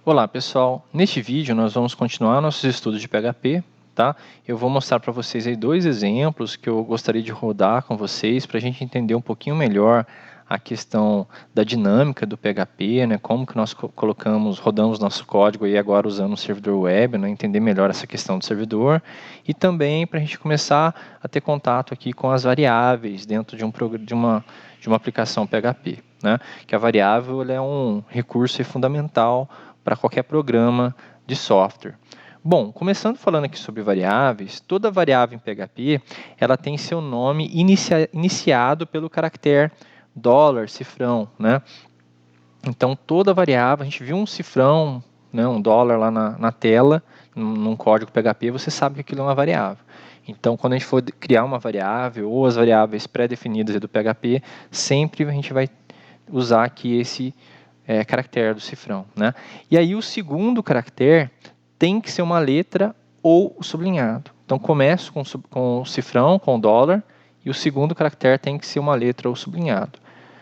Olá pessoal, neste vídeo nós vamos continuar nossos estudos de PHP, tá? Eu vou mostrar para vocês aí dois exemplos que eu gostaria de rodar com vocês para a gente entender um pouquinho melhor a questão da dinâmica do PHP, né? Como que nós rodamos nosso código e agora usando o servidor web, né? Entender melhor essa questão do servidor e também para a gente começar a ter contato aqui com as variáveis dentro de uma aplicação PHP, né? Que a variável ela é um recurso fundamental para qualquer programa de software. Bom, começando falando aqui sobre variáveis, toda variável em PHP ela tem seu nome iniciado pelo caractere $, cifrão, né? Então toda variável, a gente viu um cifrão, né, um $, lá na tela, num código PHP, você sabe que aquilo é uma variável. Então quando a gente for criar uma variável ou as variáveis pré-definidas do PHP, sempre a gente vai usar aqui esse caractere do cifrão, né? E aí o segundo caractere tem que ser uma letra ou sublinhado. Então começo com o cifrão, com o $, e o segundo caractere tem que ser uma letra ou sublinhado.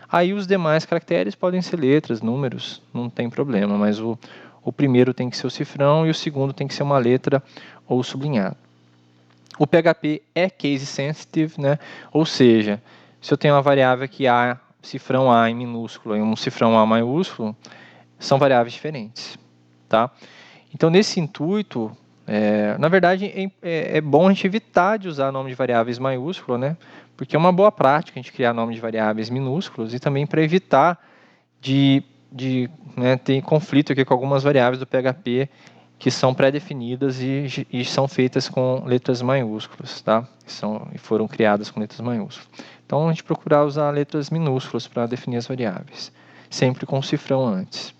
Aí os demais caracteres podem ser letras, números, não tem problema, mas o primeiro tem que ser o cifrão e o segundo tem que ser uma letra ou sublinhado. O PHP é case sensitive, né? Ou seja, se eu tenho uma variável aqui A, cifrão A em minúsculo e um cifrão A maiúsculo, são variáveis diferentes, tá? Então, nesse intuito, na verdade, é bom a gente evitar de usar nome de variáveis maiúsculo, né? Porque é uma boa prática a gente criar nome de variáveis minúsculos e também para evitar de ter conflito aqui com algumas variáveis do PHP que são pré-definidas e são feitas com letras maiúsculas, tá? E foram criadas com letras maiúsculas. Então, a gente procurar usar letras minúsculas para definir as variáveis, sempre com o cifrão antes.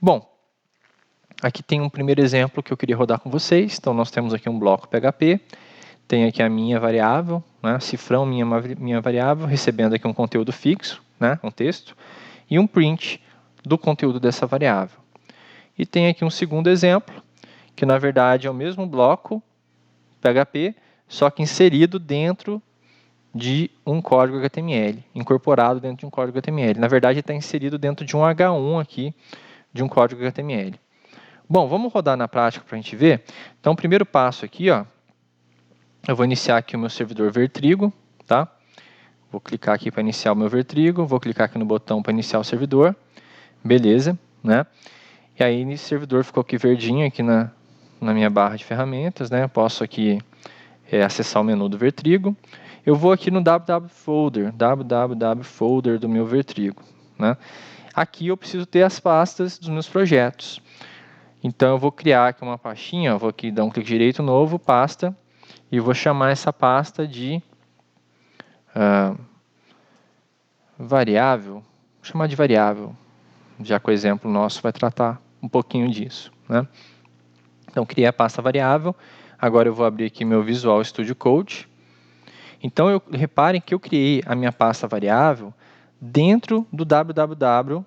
Bom, aqui tem um primeiro exemplo que eu queria rodar com vocês. Então, nós temos aqui um bloco PHP, tem aqui a minha variável, né? Cifrão minha variável, recebendo aqui um conteúdo fixo, né? Um texto, e um print do conteúdo dessa variável. E tem aqui um segundo exemplo, que na verdade é o mesmo bloco PHP, só que inserido dentro de um código HTML, incorporado dentro de um código HTML. Na verdade, está inserido dentro de um H1 aqui, de um código HTML. Bom, vamos rodar na prática para a gente ver. Então, o primeiro passo aqui, ó, eu vou iniciar aqui o meu servidor Vertrigo, tá? Vou clicar aqui para iniciar o meu Vertrigo, vou clicar aqui no botão para iniciar o servidor. Beleza, né? E aí, nesse servidor ficou aqui verdinho aqui na minha barra de ferramentas, né? Eu posso aqui acessar o menu do Vertrigo. Eu vou aqui no www folder do meu Vertrigo, né? Aqui eu preciso ter as pastas dos meus projetos. Então eu vou criar aqui uma pastinha, eu vou aqui dar um clique direito, novo, pasta, e vou chamar essa pasta de variável. Vou chamar de variável, já que o exemplo nosso vai tratar um pouquinho disso, né? Então criei a pasta variável. Agora eu vou abrir aqui meu Visual Studio Code. Então, reparem que eu criei a minha pasta variável dentro do www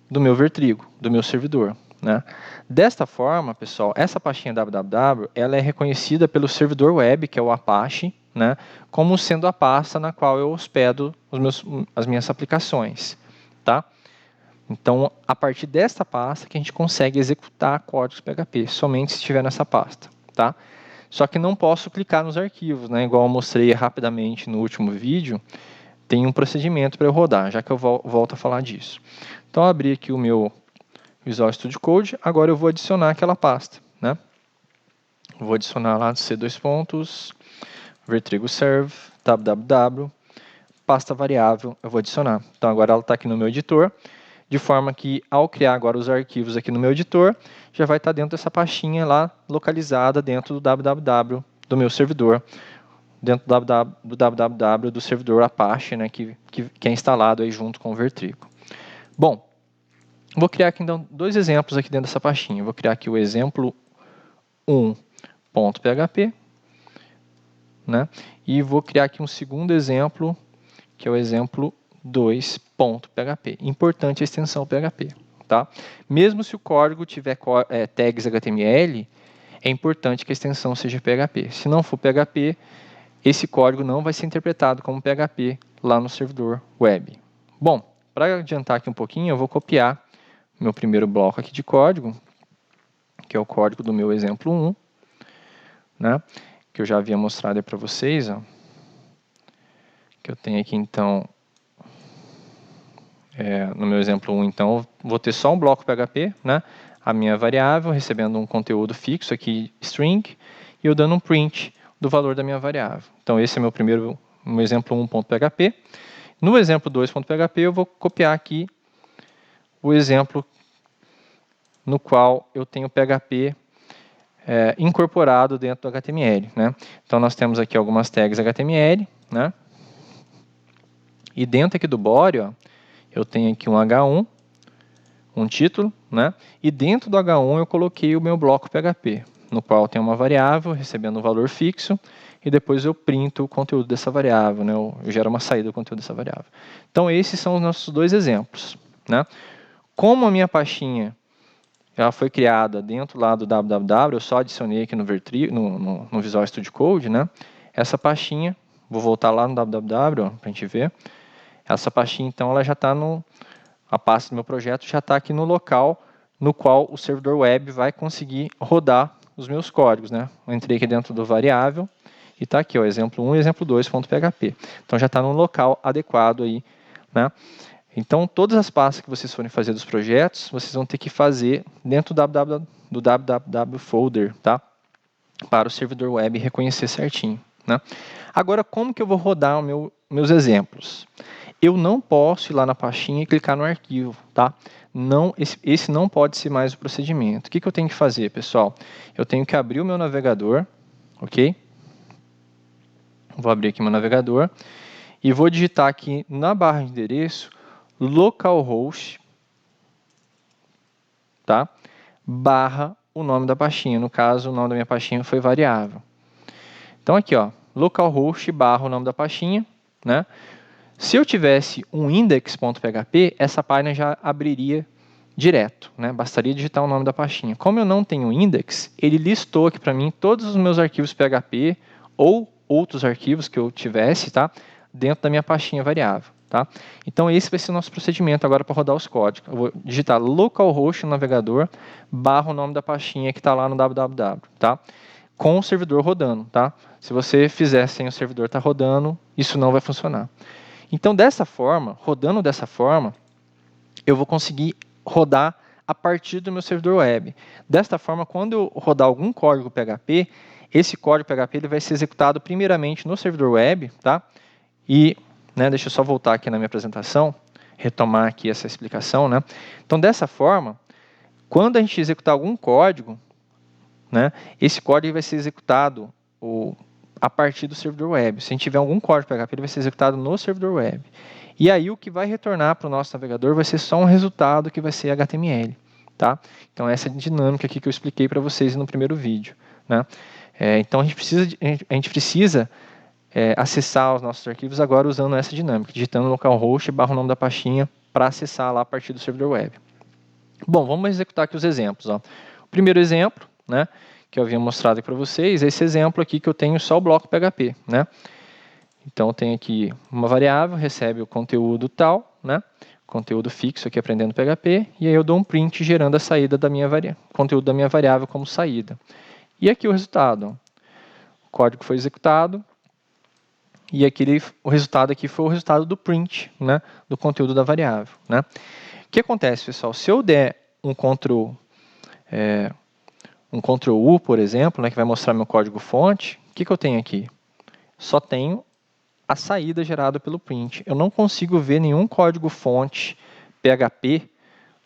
do meu Vertrigo, do meu servidor, né? Desta forma, pessoal, essa pastinha www ela é reconhecida pelo servidor web, que é o Apache, né? Como sendo a pasta na qual eu hospedo as minhas aplicações, tá? Então, a partir desta pasta que a gente consegue executar códigos PHP, somente se estiver nessa pasta, tá? Só que não posso clicar nos arquivos, né? Igual eu mostrei rapidamente no último vídeo, tem um procedimento para eu rodar, já que eu volto a falar disso. Então, eu abri aqui o meu Visual Studio Code, agora eu vou adicionar aquela pasta, né? Vou adicionar lá C2 pontos, Vertrigo serve, www, pasta variável, eu vou adicionar. Então, agora ela está aqui no meu editor, de forma que, ao criar agora os arquivos aqui no meu editor, já vai estar dentro dessa pastinha lá, localizada dentro do www do meu servidor, dentro do www do servidor Apache, né, que é instalado aí junto com o Vertrigo. Bom, vou criar aqui então dois exemplos aqui dentro dessa pastinha. Vou criar aqui o exemplo 1.php, né, e vou criar aqui um segundo exemplo, que é o exemplo 2.php. Importante a extensão PHP, tá? Mesmo se o código tiver tags HTML, é importante que a extensão seja PHP. Se não for PHP, esse código não vai ser interpretado como PHP lá no servidor web. Bom, para adiantar aqui um pouquinho, eu vou copiar meu primeiro bloco aqui de código que é o código do meu exemplo 1, né? Que eu já havia mostrado para vocês, ó, que eu tenho aqui, então, no meu exemplo 1, então, eu vou ter só um bloco PHP, né? A minha variável recebendo um conteúdo fixo aqui, string, e eu dando um print do valor da minha variável. Então, esse é meu exemplo 1.php. No exemplo 2.php, eu vou copiar aqui o exemplo no qual eu tenho PHP incorporado dentro do HTML, né? Então, nós temos aqui algumas tags HTML, né? E dentro aqui do body, ó, eu tenho aqui um H1, um título, né? E dentro do H1 eu coloquei o meu bloco PHP, no qual tem uma variável recebendo um valor fixo, e depois eu printo o conteúdo dessa variável, né? Eu gero uma saída do conteúdo dessa variável. Então, esses são os nossos dois exemplos, né? Como a minha pastinha ela foi criada dentro lá do www, eu só adicionei aqui no Visual Studio Code, né? Essa pastinha, vou voltar lá no www para a gente ver. Essa pastinha, então, ela já está a pasta do meu projeto já está aqui no local no qual o servidor web vai conseguir rodar os meus códigos, né? Eu entrei aqui dentro do variável e está aqui, ó, exemplo 1 e exemplo 2.php. Então, já está no local adequado aí, né? Então, todas as pastas que vocês forem fazer dos projetos, vocês vão ter que fazer dentro do www folder, tá? Para o servidor web reconhecer certinho, né? Agora, como que eu vou rodar meus exemplos? Eu não posso ir lá na pastinha e clicar no arquivo, tá? Não, esse não pode ser mais o procedimento. O que eu tenho que fazer, pessoal? Eu tenho que abrir o meu navegador, ok? Vou abrir aqui meu navegador e vou digitar aqui na barra de endereço localhost, tá? Barra o nome da pastinha. No caso, o nome da minha pastinha foi variável. Então aqui, ó, localhost barra o nome da pastinha, né? Se eu tivesse um index.php, essa página já abriria direto, né? Bastaria digitar o nome da pastinha. Como eu não tenho index, ele listou aqui para mim todos os meus arquivos PHP ou outros arquivos que eu tivesse, tá? Dentro da minha pastinha variável, tá? Então esse vai ser o nosso procedimento agora para rodar os códigos. Eu vou digitar localhost no navegador barra o nome da pastinha que está lá no www, tá? Com o servidor rodando, tá? Se você fizer sem o servidor estar rodando, isso não vai funcionar. Então, dessa forma, rodando dessa forma, eu vou conseguir rodar a partir do meu servidor web. Desta forma, quando eu rodar algum código PHP, esse código PHP ele vai ser executado primeiramente no servidor web, tá? E, né, deixa eu só voltar aqui na minha apresentação, retomar aqui essa explicação, né? Então, dessa forma, quando a gente executar algum código, né, esse código vai ser executado a partir do servidor web. Se a gente tiver algum código PHP, ele vai ser executado no servidor web. E aí o que vai retornar para o nosso navegador vai ser só um resultado que vai ser HTML. Tá? Então essa é a dinâmica aqui que eu expliquei para vocês no primeiro vídeo. Né? Então a gente precisa acessar os nossos arquivos agora usando essa dinâmica, digitando localhost barra o nome da pastinha para acessar lá a partir do servidor web. Bom, vamos executar aqui os exemplos. Ó. O primeiro exemplo, né, que eu havia mostrado para vocês, é esse exemplo aqui que eu tenho só o bloco PHP, né? Então, eu tenho aqui uma variável, recebe o conteúdo tal, né? Conteúdo fixo aqui aprendendo PHP, e aí eu dou um print gerando a saída da minha conteúdo da minha variável como saída. E aqui o resultado. O código foi executado, e o resultado aqui foi o resultado do print, né? Do conteúdo da variável, né? O que acontece, pessoal? Se eu der um Ctrl U, por exemplo, né, que vai mostrar meu código fonte, o que eu tenho aqui? Só tenho a saída gerada pelo print. Eu não consigo ver nenhum código fonte PHP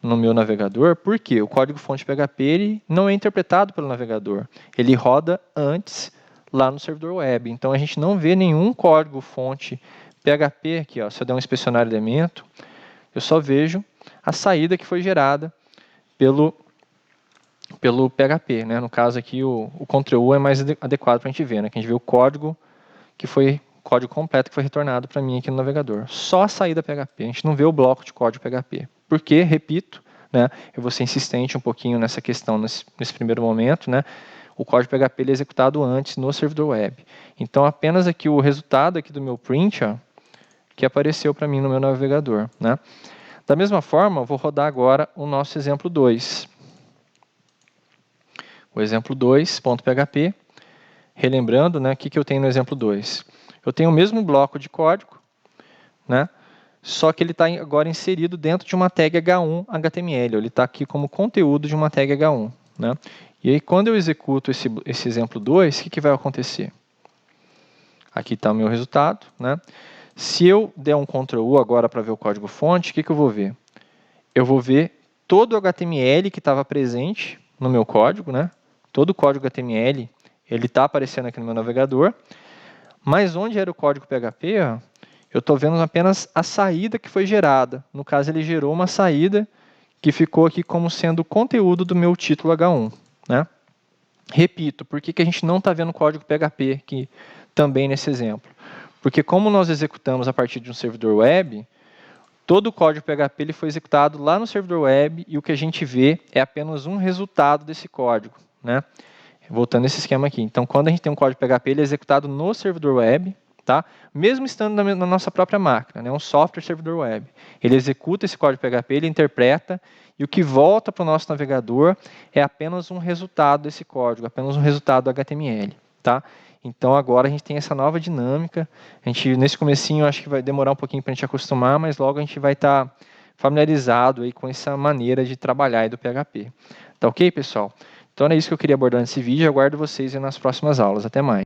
no meu navegador, porque o código fonte PHP ele não é interpretado pelo navegador. Ele roda antes lá no servidor web. Então a gente não vê nenhum código fonte PHP aqui. Ó, se eu der um inspecionar elemento, eu só vejo a saída que foi gerada pelo PHP. Né? No caso aqui, o Ctrl U é mais adequado para a gente ver. Né? Que a gente vê o código completo que foi retornado para mim aqui no navegador. Só a saída PHP, a gente não vê o bloco de código PHP. Porque, repito, né, eu vou ser insistente um pouquinho nessa questão nesse primeiro momento, né, o código PHP ele é executado antes no servidor web. Então, apenas aqui o resultado aqui do meu print, ó, que apareceu para mim no meu navegador. Né. Da mesma forma, eu vou rodar agora o nosso exemplo 2. o exemplo 2.php. Relembrando, né, o que eu tenho no exemplo 2? Eu tenho o mesmo bloco de código, né, só que ele está agora inserido dentro de uma tag H1 HTML. Ele está aqui como conteúdo de uma tag H1. Né? E aí, quando eu executo esse exemplo 2, o que vai acontecer? Aqui está o meu resultado. Né? Se eu der um Ctrl U agora para ver o código-fonte, o que eu vou ver? Eu vou ver todo o HTML que estava presente no meu código. Né? Todo o código HTML ele está aparecendo aqui no meu navegador. Mas onde era o código PHP, ó, eu estou vendo apenas a saída que foi gerada. No caso, ele gerou uma saída que ficou aqui como sendo o conteúdo do meu título H1. Né? Repito, por que a gente não está vendo o código PHP aqui também nesse exemplo? Porque como nós executamos a partir de um servidor web, todo o código PHP ele foi executado lá no servidor web e o que a gente vê é apenas um resultado desse código. Né? Voltando esse esquema aqui. Então, quando a gente tem um código PHP, ele é executado no servidor web, tá? Mesmo estando na nossa própria máquina, né? Um software servidor web. Ele executa esse código PHP, ele interpreta, e o que volta para o nosso navegador é apenas um resultado desse código, apenas um resultado do HTML. Tá? Então, agora a gente tem essa nova dinâmica. A gente, nesse comecinho, acho que vai demorar um pouquinho para a gente acostumar, mas logo a gente vai estar familiarizado aí com essa maneira de trabalhar aí do PHP. Tá ok, pessoal? Então, é isso que eu queria abordar nesse vídeo. Aguardo vocês nas próximas aulas. Até mais.